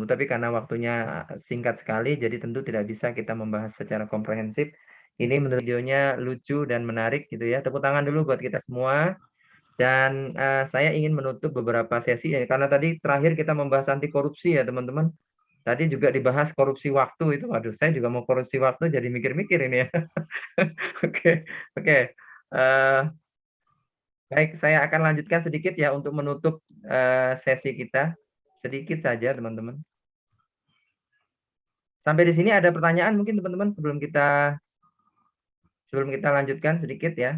dulu, tapi karena waktunya singkat sekali, jadi tentu tidak bisa kita membahas secara komprehensif. Ini menurut videonya lucu dan menarik gitu ya. Tepuk tangan dulu buat kita semua. Dan saya ingin menutup beberapa sesi ya, karena tadi terakhir kita membahas anti korupsi ya teman-teman. Tadi juga dibahas korupsi waktu itu, waduh saya juga mau korupsi waktu jadi mikir-mikir ini ya. Oke, oke. Eh, Baik, saya akan lanjutkan sedikit ya untuk menutup sesi kita. Sedikit saja teman-teman. Sampai di sini ada pertanyaan mungkin teman-teman sebelum kita lanjutkan sedikit ya.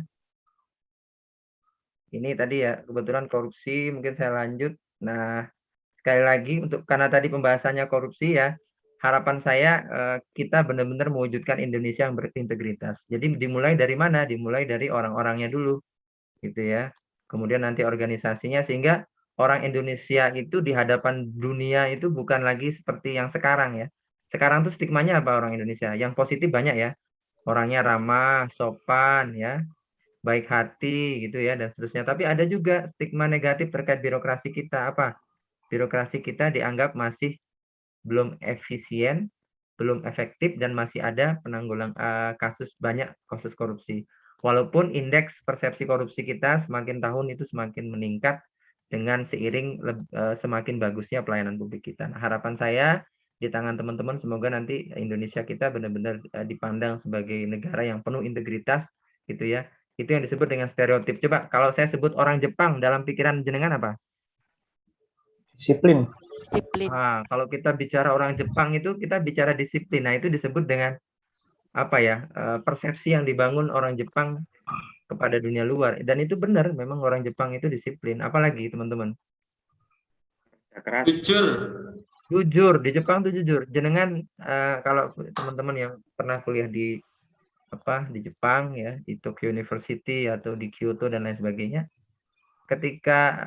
Ini tadi ya kebetulan korupsi, mungkin saya lanjut. Nah, sekali lagi untuk karena tadi pembahasannya korupsi ya, harapan saya kita benar-benar mewujudkan Indonesia yang berintegritas. Jadi dimulai dari mana? Dimulai dari orang-orangnya dulu, gitu ya. Kemudian nanti organisasinya sehingga orang Indonesia itu di hadapan dunia itu bukan lagi seperti yang sekarang ya. Sekarang tuh stigmanya apa orang Indonesia? Yang positif banyak ya. Orangnya ramah, sopan ya, baik hati gitu ya dan seterusnya. Tapi ada juga stigma negatif terkait birokrasi kita. Apa? Birokrasi kita dianggap masih belum efisien, belum efektif dan masih ada banyak kasus korupsi. Walaupun indeks persepsi korupsi kita semakin tahun itu semakin meningkat dengan seiring semakin bagusnya pelayanan publik kita. Nah, harapan saya di tangan teman-teman semoga nanti Indonesia kita benar-benar dipandang sebagai negara yang penuh integritas gitu ya. Itu yang disebut dengan stereotip. Coba kalau saya sebut orang Jepang dalam pikiran jenengan apa? Disiplin. Nah, kalau kita bicara orang Jepang itu kita bicara disiplin. Nah, itu disebut dengan apa ya? Persepsi yang dibangun orang Jepang kepada dunia luar. Dan itu benar, memang orang Jepang itu disiplin. Apalagi teman-teman? Keras. Jujur. Jujur, di Jepang tuh jujur. Jenengan kalau teman-teman yang pernah kuliah di Jepang ya, di Tokyo University atau di Kyoto dan lain sebagainya, ketika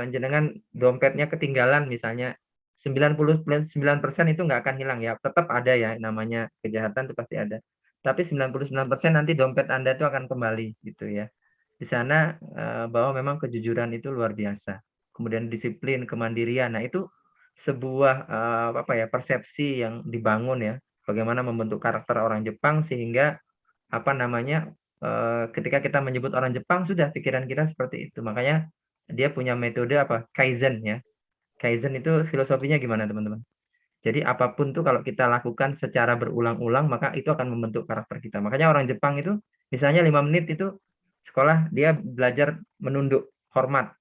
jenengan dompetnya ketinggalan misalnya 99% itu nggak akan hilang ya, tetap ada ya namanya kejahatan itu pasti ada. Tapi 99% nanti dompet Anda itu akan kembali gitu ya. Di sana bahwa memang kejujuran itu luar biasa. Kemudian disiplin, kemandirian. Nah, itu sebuah persepsi yang dibangun ya, bagaimana membentuk karakter orang Jepang sehingga ketika kita menyebut orang Jepang sudah pikiran kita seperti itu. Makanya dia punya metode Kaizen ya. Kaizen itu filosofinya gimana teman-teman? Jadi apapun tuh kalau kita lakukan secara berulang-ulang maka itu akan membentuk karakter kita. Makanya orang Jepang itu misalnya 5 menit itu sekolah dia belajar menunduk hormat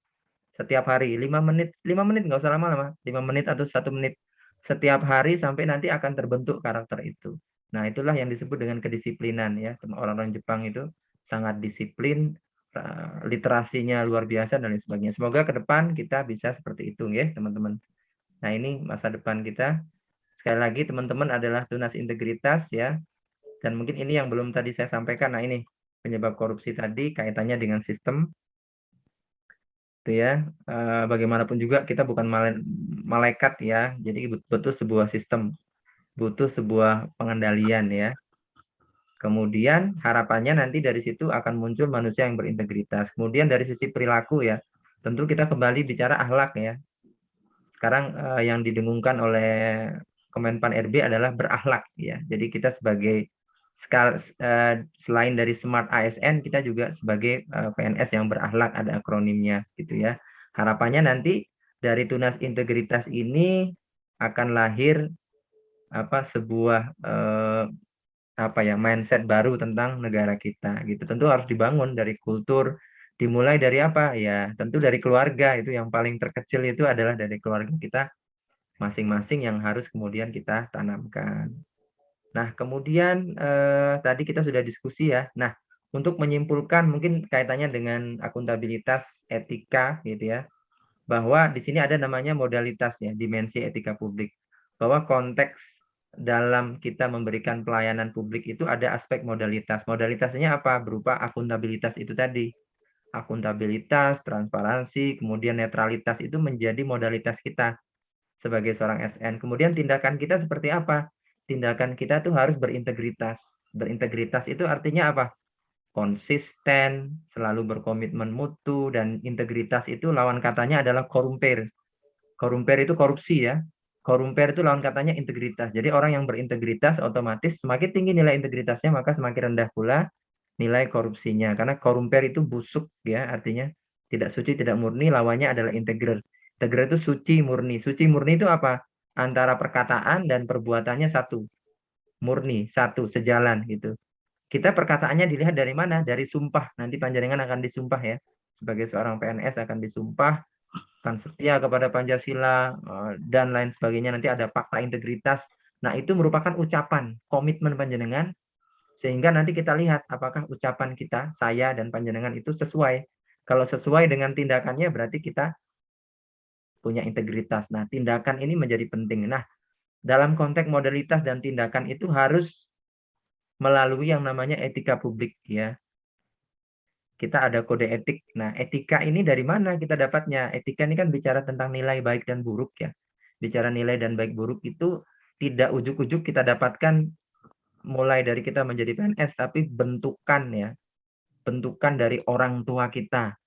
setiap hari 5 menit nggak usah lama-lama 5 menit atau 1 menit setiap hari sampai nanti akan terbentuk karakter itu. Nah, itulah yang disebut dengan kedisiplinan ya. Orang-orang Jepang itu sangat disiplin, literasinya luar biasa dan lain sebagainya. Semoga ke depan kita bisa seperti itu ya, teman-teman. Nah, ini masa depan kita. Sekali lagi teman-teman adalah tunas integritas ya. Dan mungkin ini yang belum tadi saya sampaikan. Nah, ini penyebab korupsi tadi kaitannya dengan sistem itu ya. Bagaimanapun juga kita bukan malaikat ya. Jadi butuh sebuah sistem, butuh sebuah pengendalian ya. Kemudian harapannya nanti dari situ akan muncul manusia yang berintegritas. Kemudian dari sisi perilaku ya, tentu kita kembali bicara akhlak ya. Sekarang yang didengungkan oleh Kemenpan RB adalah berakhlak ya. Jadi kita sebagai selain dari Smart ASN, kita juga sebagai PNS yang berakhlak, ada akronimnya gitu ya. Harapannya nanti dari tunas integritas ini akan lahir sebuah mindset baru tentang negara kita gitu. Tentu harus dibangun dari kultur, dimulai dari apa ya, tentu dari keluarga. Itu yang paling terkecil itu adalah dari keluarga kita masing-masing yang harus kemudian kita tanamkan. Nah, kemudian tadi kita sudah diskusi ya. Nah, untuk menyimpulkan mungkin kaitannya dengan akuntabilitas etika gitu ya, bahwa di sini ada namanya modalitas ya, dimensi etika publik. Bahwa konteks dalam kita memberikan pelayanan publik itu ada aspek modalitas. Modalitasnya apa? Berupa akuntabilitas itu tadi. Akuntabilitas, transparansi, kemudian netralitas itu menjadi modalitas kita sebagai seorang SN. Kemudian tindakan kita seperti apa? Tindakan kita tuh harus berintegritas. Berintegritas itu artinya apa? Konsisten, selalu berkomitmen mutu, dan integritas itu lawan katanya adalah korumper. Korumper itu korupsi ya. Korumper itu lawan katanya integritas. Jadi orang yang berintegritas otomatis semakin tinggi nilai integritasnya, maka semakin rendah pula nilai korupsinya. Karena korumper itu busuk ya, artinya tidak suci, tidak murni, lawannya adalah integrer. Integrer itu suci, murni. Suci, murni itu apa? Antara perkataan dan perbuatannya satu. Murni, satu, sejalan gitu. Kita perkataannya dilihat dari mana? Dari sumpah. Nanti panjenengan akan disumpah ya. Sebagai seorang PNS akan disumpah akan setia kepada Pancasila dan lain sebagainya. Nanti ada fakta integritas. Nah, itu merupakan ucapan komitmen panjenengan sehingga nanti kita lihat apakah ucapan kita, saya dan panjenengan itu sesuai. Kalau sesuai dengan tindakannya berarti kita punya integritas. Nah, tindakan ini menjadi penting. Nah, dalam konteks modalitas dan tindakan itu harus melalui yang namanya etika publik ya. Kita ada kode etik. Nah, etika ini dari mana kita dapatnya? Etika ini kan bicara tentang nilai baik dan buruk ya. Bicara nilai dan baik buruk itu tidak ujuk-ujuk kita dapatkan mulai dari kita menjadi PNS, tapi bentukan ya. Bentukan dari orang tua kita,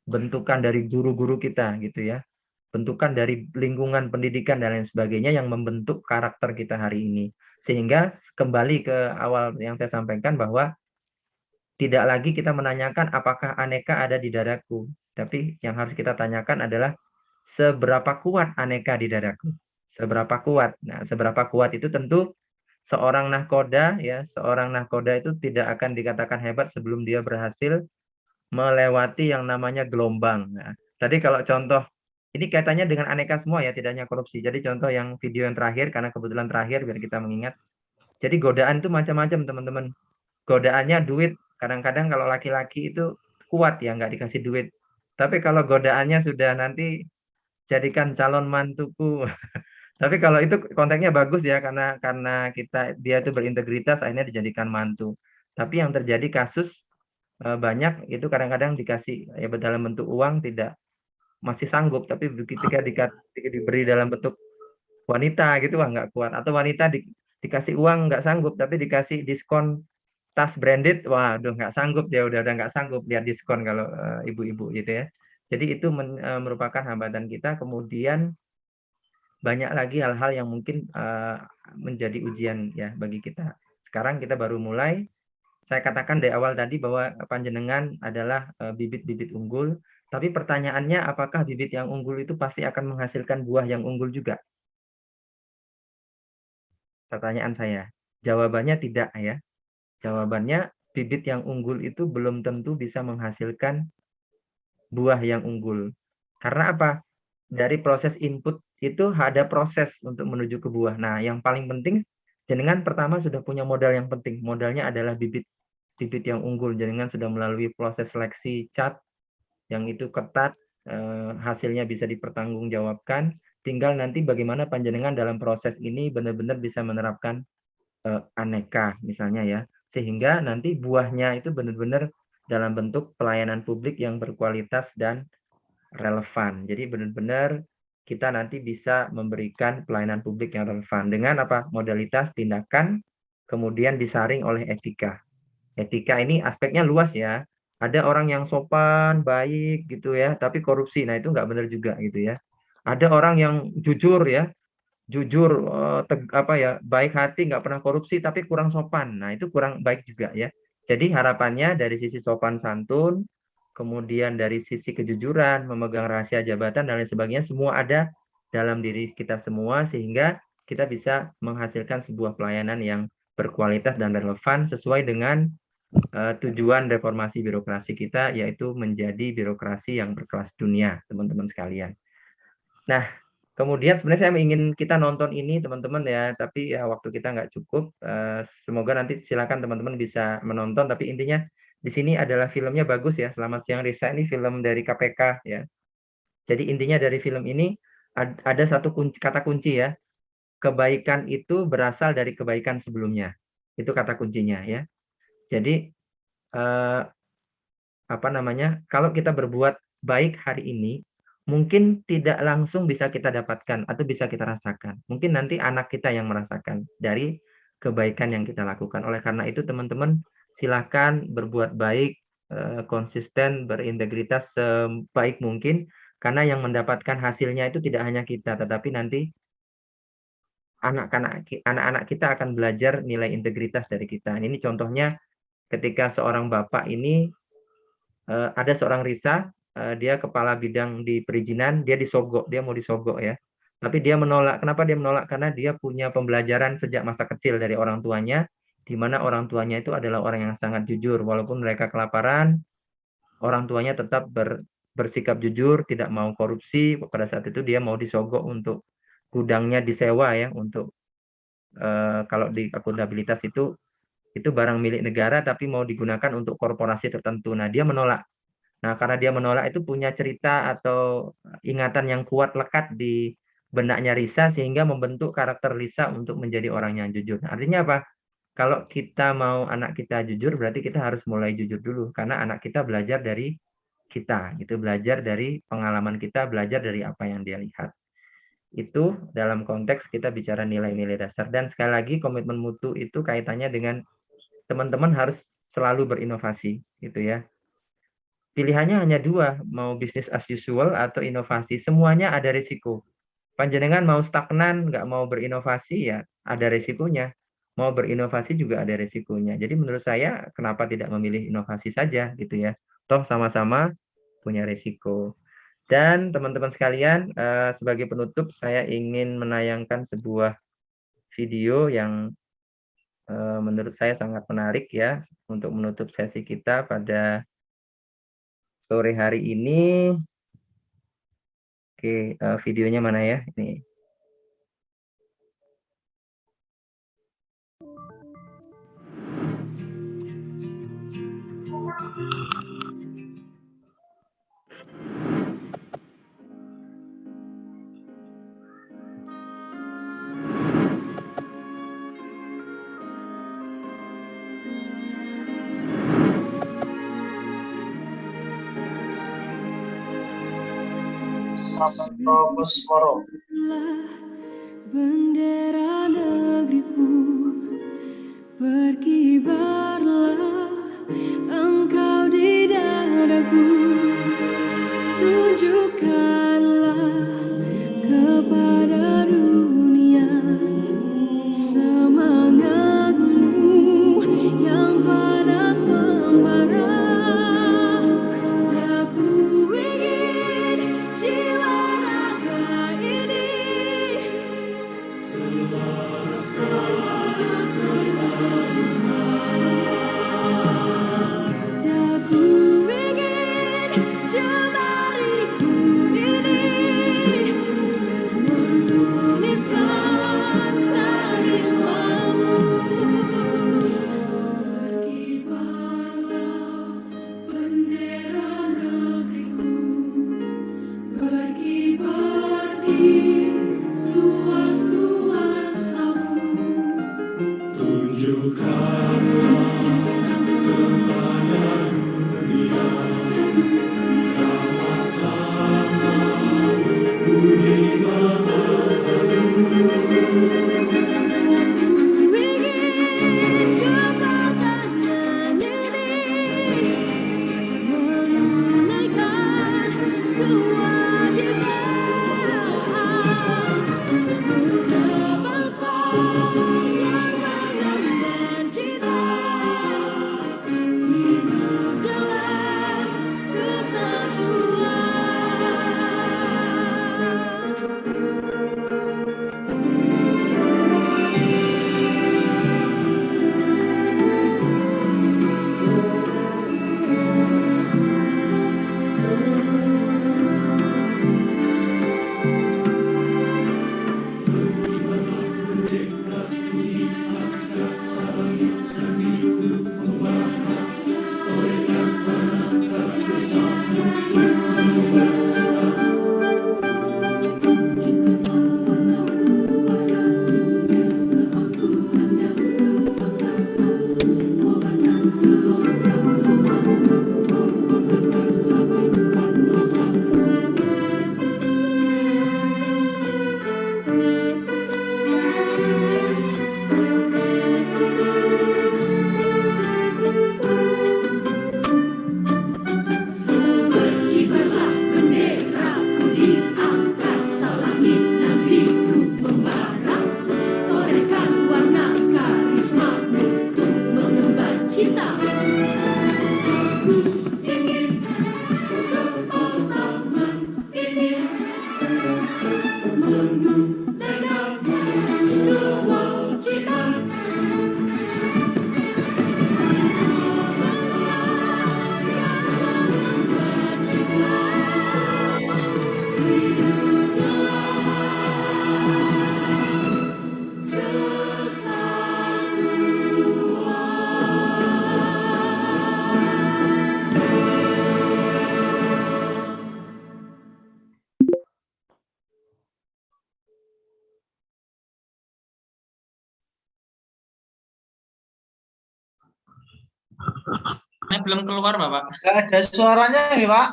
bentukan dari guru-guru kita gitu ya. Bentukan dari lingkungan pendidikan dan lain sebagainya yang membentuk karakter kita hari ini. Sehingga kembali ke awal yang saya sampaikan bahwa tidak lagi kita menanyakan apakah aneka ada di dadaku, tapi yang harus kita tanyakan adalah seberapa kuat aneka di dadaku. Seberapa kuat. Nah, seberapa kuat itu tentu seorang nahkoda ya, seorang nahkoda itu tidak akan dikatakan hebat sebelum dia berhasil melewati yang namanya gelombang. Nah, tadi kalau contoh ini kaitannya dengan aneka semua ya, tidak hanya korupsi. Jadi contoh yang video yang terakhir karena kebetulan terakhir biar kita mengingat. Jadi godaan itu macam-macam teman-teman. Godaannya duit. Kadang-kadang kalau laki-laki itu kuat ya, nggak dikasih duit. Tapi kalau godaannya sudah nanti jadikan calon mantuku. Tapi kalau itu konteksnya bagus ya, karena dia itu berintegritas, akhirnya dijadikan mantu. Tapi yang terjadi kasus banyak itu kadang-kadang dikasih ya dalam bentuk uang tidak masih sanggup, tapi ketika diberi dalam bentuk wanita gitu wah nggak kuat. Atau wanita dikasih uang nggak sanggup, tapi dikasih diskon tas branded, waduh nggak sanggup dia udah nggak sanggup lihat diskon kalau ibu-ibu gitu ya. Jadi itu merupakan hambatan kita. Kemudian banyak lagi hal-hal yang mungkin menjadi ujian ya bagi kita. Sekarang kita baru mulai. Saya katakan dari awal tadi bahwa panjenengan adalah bibit-bibit unggul. Tapi pertanyaannya apakah bibit yang unggul itu pasti akan menghasilkan buah yang unggul juga? Pertanyaan saya. Jawabannya tidak ya. Jawabannya bibit yang unggul itu belum tentu bisa menghasilkan buah yang unggul. Karena apa? Dari proses input itu ada proses untuk menuju ke buah. Nah, yang paling penting jenengan pertama sudah punya modal yang penting. Modalnya adalah bibit yang unggul. Jenengan sudah melalui proses seleksi cat yang itu ketat, hasilnya bisa dipertanggungjawabkan. Tinggal nanti bagaimana panjenengan dalam proses ini benar-benar bisa menerapkan aneka misalnya ya, sehingga nanti buahnya itu benar-benar dalam bentuk pelayanan publik yang berkualitas dan relevan. Jadi benar-benar kita nanti bisa memberikan pelayanan publik yang relevan dengan apa? Modalitas tindakan kemudian disaring oleh etika. Etika ini aspeknya luas ya. Ada orang yang sopan, baik gitu ya, tapi korupsi. Nah, itu nggak benar juga gitu ya. Ada orang yang jujur ya, jujur apa ya, baik hati, nggak pernah korupsi tapi kurang sopan. Nah, itu kurang baik juga ya. Jadi harapannya dari sisi sopan santun, kemudian dari sisi kejujuran, memegang rahasia jabatan dan lain sebagainya, semua ada dalam diri kita semua sehingga kita bisa menghasilkan sebuah pelayanan yang berkualitas dan relevan sesuai dengan tujuan reformasi birokrasi kita, yaitu menjadi birokrasi yang berkelas dunia, teman-teman sekalian. Nah, kemudian sebenarnya saya ingin kita nonton ini teman-teman ya, tapi ya waktu kita nggak cukup. Semoga nanti silakan teman-teman bisa menonton. Tapi intinya di sini adalah filmnya bagus ya. Selamat siang Risa, ini film dari KPK ya. Jadi intinya dari film ini ada satu kata kunci ya. Kebaikan itu berasal dari kebaikan sebelumnya. Itu kata kuncinya ya. Jadi apa namanya? Kalau kita berbuat baik hari ini, mungkin tidak langsung bisa kita dapatkan atau bisa kita rasakan. Mungkin nanti anak kita yang merasakan dari kebaikan yang kita lakukan. Oleh karena itu teman-teman silakan berbuat baik, konsisten, berintegritas sebaik mungkin karena yang mendapatkan hasilnya itu tidak hanya kita, tetapi nanti anak-anak kita akan belajar nilai integritas dari kita. Ini contohnya ketika seorang bapak ini ada seorang Risa, dia kepala bidang di perizinan, dia disogok, dia mau disogok ya. Tapi dia menolak. Kenapa dia menolak? Karena dia punya pembelajaran sejak masa kecil dari orang tuanya, di mana orang tuanya itu adalah orang yang sangat jujur. Walaupun mereka kelaparan, orang tuanya tetap bersikap jujur, tidak mau korupsi. Pada saat itu dia mau disogok untuk gudangnya disewa ya, untuk kalau di akuntabilitas itu barang milik negara tapi mau digunakan untuk korporasi tertentu. Nah, dia menolak. Nah, karena dia menolak itu punya cerita atau ingatan yang kuat lekat di benaknya Risa sehingga membentuk karakter Risa untuk menjadi orang yang jujur. Nah, artinya apa? Kalau kita mau anak kita jujur, berarti kita harus mulai jujur dulu karena anak kita belajar dari kita, gitu, belajar dari pengalaman kita, belajar dari apa yang dia lihat. Itu dalam konteks kita bicara nilai-nilai dasar. Dan sekali lagi komitmen mutu itu kaitannya dengan teman-teman harus selalu berinovasi, gitu ya. Pilihannya hanya dua, mau bisnis as usual atau inovasi. Semuanya ada risiko. Panjenengan mau stagnan, nggak mau berinovasi, ya ada risikonya. Mau berinovasi juga ada risikonya. Jadi menurut saya, kenapa tidak memilih inovasi saja, gitu ya. Toh sama-sama punya risiko. Dan teman-teman sekalian, sebagai penutup, saya ingin menayangkan sebuah video yang menurut saya sangat menarik ya, untuk menutup sesi kita pada sore hari ini. Oke, videonya mana ya? Ini. Bendera negeriku, berkibarlah engkau di dadaku, tunjukkanlah kepada dunia semangatmu yang panas membara. Aku ingin jiwa raga ini Ini belum keluar, Bapak. Nggak ada suaranya ya, Pak.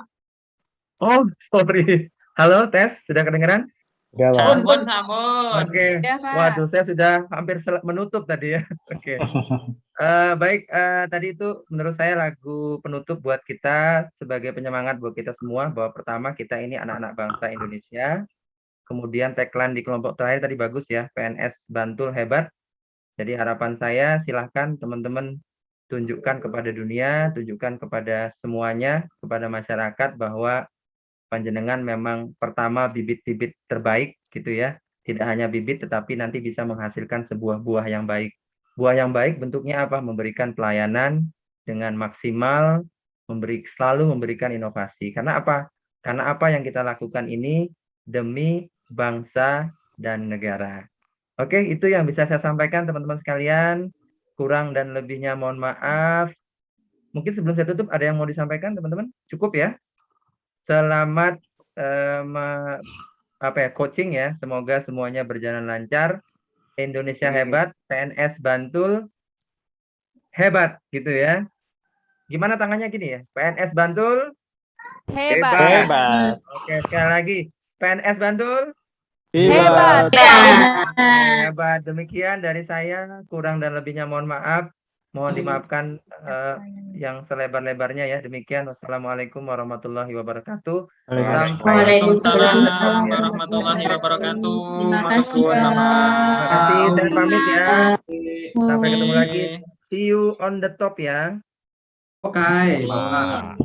Oh, sorry. Halo, tes, sudah kedengeran? Sampun, sampun. Oke. Waduh, saya sudah hampir menutup tadi ya. Oke. Baik, tadi itu menurut saya lagu penutup buat kita sebagai penyemangat buat kita semua bahwa pertama kita ini anak-anak bangsa Indonesia. Kemudian tagline di kelompok terakhir tadi bagus ya, PNS Bantul hebat. Jadi harapan saya silahkan teman-teman tunjukkan kepada dunia, tunjukkan kepada semuanya, kepada masyarakat bahwa panjenengan memang pertama bibit-bibit terbaik gitu ya. Tidak hanya bibit tetapi nanti bisa menghasilkan sebuah buah yang baik. Buah yang baik bentuknya apa? Memberikan pelayanan dengan maksimal, selalu memberikan inovasi. Karena apa? Karena apa yang kita lakukan ini demi bangsa dan negara. Oke, itu yang bisa saya sampaikan teman-teman sekalian. Kurang dan lebihnya mohon maaf. Mungkin sebelum saya tutup ada yang mau disampaikan teman-teman? Cukup ya? Selamat coaching ya. Semoga semuanya berjalan lancar. Indonesia hebat, PNS Bantul hebat gitu ya. Gimana tangannya gini ya? PNS Bantul Hebat. Oke, sekali lagi. PNS Bantul Hebat. hebat. Demikian dari saya. Kurang dan lebihnya mohon maaf. Mohon dimaafkan yang selebar-lebarnya ya. Demikian. Wassalamualaikum warahmatullahi wabarakatuh. Waalaikumsalam warahmatullahi wabarakatuh. Terima kasih, Pak. Terima kasih. Saya pamit ya. Sampai ketemu lagi. Oke. See you on the top ya. Oke, Bapak.